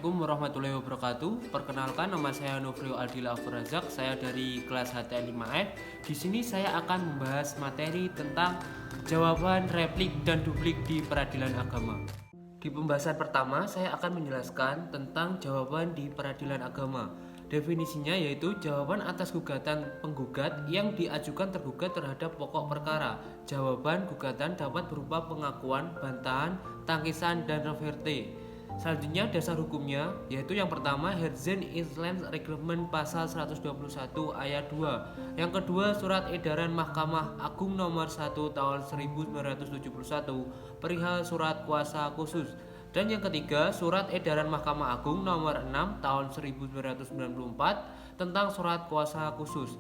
Assalamualaikum warahmatullahi wabarakatuh. Perkenalkan, nama saya Nofrio Adil Afrazak. Saya dari kelas HTN 5F. Di sini saya akan membahas materi tentang jawaban replik dan duplik di peradilan agama. Di pembahasan pertama, saya akan menjelaskan tentang jawaban di peradilan agama. Definisinya yaitu jawaban atas gugatan penggugat yang diajukan tergugat terhadap pokok perkara. Jawaban gugatan dapat berupa pengakuan, bantahan, tangkisan, dan reverte. Selanjutnya dasar hukumnya yaitu yang pertama Herzen Islam Reglement pasal 121 ayat 2. Yang kedua surat edaran Mahkamah Agung nomor 1 tahun 1971 perihal surat kuasa khusus. Dan yang ketiga surat edaran Mahkamah Agung nomor 6 tahun 1994 tentang surat kuasa khusus.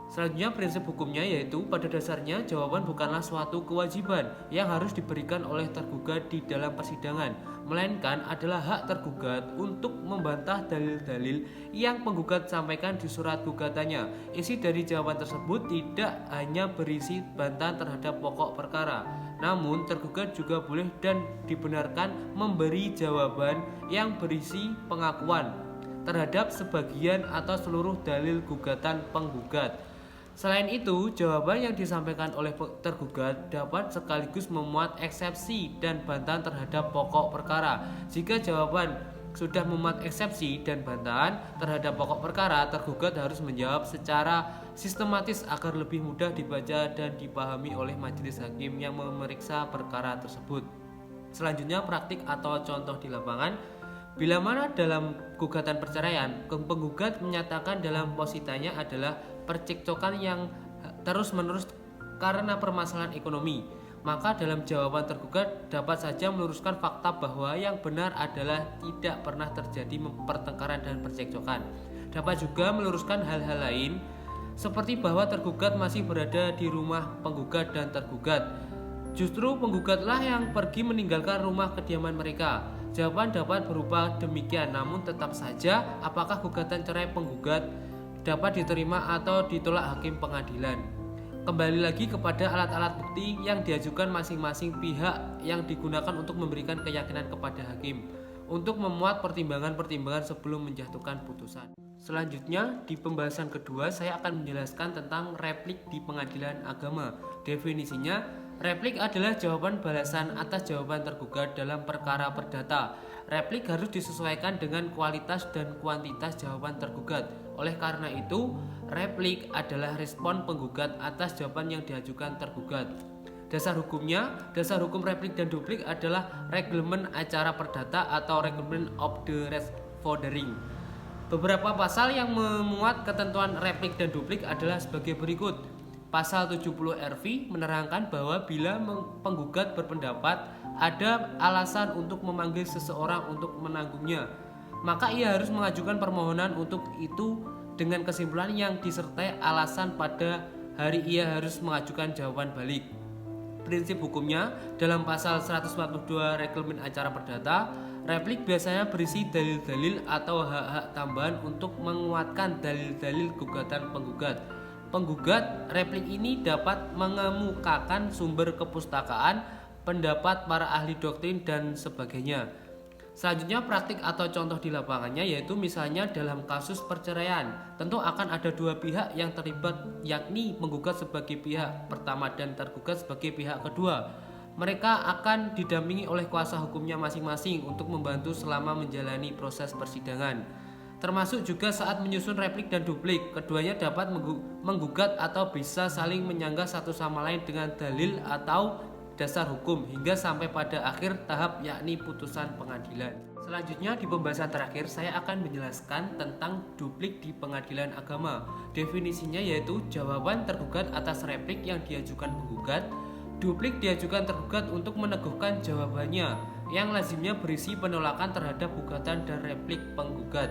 Selanjutnya prinsip hukumnya yaitu pada dasarnya jawaban bukanlah suatu kewajiban yang harus diberikan oleh tergugat di dalam persidangan, melainkan adalah hak tergugat untuk membantah dalil-dalil yang penggugat sampaikan di surat gugatannya. Isi dari jawaban tersebut tidak hanya berisi bantahan terhadap pokok perkara, namun tergugat juga boleh dan dibenarkan memberi jawaban yang berisi pengakuan terhadap sebagian atau seluruh dalil gugatan penggugat. Selain itu, jawaban yang disampaikan oleh tergugat dapat sekaligus memuat eksepsi dan bantahan terhadap pokok perkara. Jika jawaban sudah memuat eksepsi dan bantahan terhadap pokok perkara, tergugat harus menjawab secara sistematis agar lebih mudah dibaca dan dipahami oleh majelis hakim yang memeriksa perkara tersebut. Selanjutnya, praktik atau contoh di lapangan. Bila mana dalam gugatan perceraian, penggugat menyatakan dalam positanya adalah percekcokan yang terus-menerus karena permasalahan ekonomi, maka dalam jawaban tergugat dapat saja meluruskan fakta bahwa yang benar adalah tidak pernah terjadi pertengkaran dan percekcokan. Dapat juga meluruskan hal-hal lain seperti bahwa tergugat masih berada di rumah penggugat dan tergugat. Justru penggugatlah yang pergi meninggalkan rumah kediaman mereka. Jawaban dapat berupa demikian, namun tetap saja apakah gugatan cerai penggugat dapat diterima atau ditolak hakim pengadilan. Kembali lagi kepada alat-alat bukti yang diajukan masing-masing pihak yang digunakan untuk memberikan keyakinan kepada hakim untuk memuat pertimbangan-pertimbangan sebelum menjatuhkan putusan. Selanjutnya di pembahasan kedua saya akan menjelaskan tentang replik di pengadilan agama. Definisinya, replik adalah jawaban balasan atas jawaban tergugat dalam perkara perdata. Replik harus disesuaikan dengan kualitas dan kuantitas jawaban tergugat. Oleh karena itu, replik adalah respon penggugat atas jawaban yang diajukan tergugat. Dasar hukumnya, dasar hukum replik dan duplik adalah Reglement Acara Perdata atau Reglement of the Referendum. Beberapa pasal yang memuat ketentuan replik dan duplik adalah sebagai berikut. Pasal 70 RV menerangkan bahwa bila penggugat berpendapat ada alasan untuk memanggil seseorang untuk menanggungnya, maka ia harus mengajukan permohonan untuk itu dengan kesimpulan yang disertai alasan pada hari ia harus mengajukan jawaban balik. Prinsip hukumnya dalam pasal 142 Reglement Acara Perdata, replik biasanya berisi dalil-dalil atau hak-hak tambahan untuk menguatkan dalil-dalil gugatan penggugat. Penggugat replik ini dapat mengemukakan sumber kepustakaan, pendapat para ahli doktrin dan sebagainya. Selanjutnya praktik atau contoh di lapangannya yaitu misalnya dalam kasus perceraian, tentu akan ada dua pihak yang terlibat yakni penggugat sebagai pihak pertama dan tergugat sebagai pihak kedua. Mereka akan didampingi oleh kuasa hukumnya masing-masing untuk membantu selama menjalani proses persidangan. Termasuk juga saat menyusun replik dan duplik, keduanya dapat menggugat atau bisa saling menyanggah satu sama lain dengan dalil atau dasar hukum hingga sampai pada akhir tahap yakni putusan pengadilan. Selanjutnya di pembahasan terakhir saya akan menjelaskan tentang duplik di pengadilan agama. Definisinya yaitu jawaban tergugat atas replik yang diajukan penggugat. Duplik diajukan tergugat untuk meneguhkan jawabannya yang lazimnya berisi penolakan terhadap gugatan dan replik penggugat.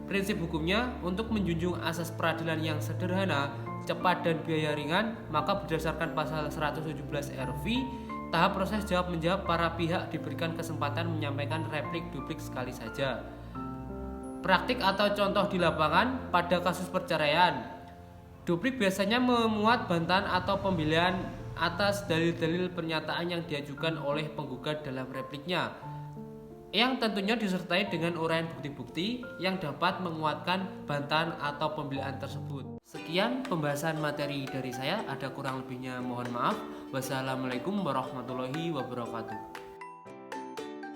Prinsip hukumnya untuk menjunjung asas peradilan yang sederhana, cepat dan biaya ringan, maka berdasarkan pasal 117 RV, tahap proses jawab-menjawab para pihak diberikan kesempatan menyampaikan replik duplik sekali saja. Praktik atau contoh di lapangan pada kasus perceraian, duplik biasanya memuat bantahan atau pembelian atas dalil-dalil pernyataan yang diajukan oleh penggugat dalam repliknya. yang tentunya disertai dengan uraian bukti-bukti yang dapat menguatkan bantahan atau pembelaan tersebut. Sekian pembahasan materi dari saya, ada kurang lebihnya mohon maaf. Wassalamualaikum warahmatullahi wabarakatuh.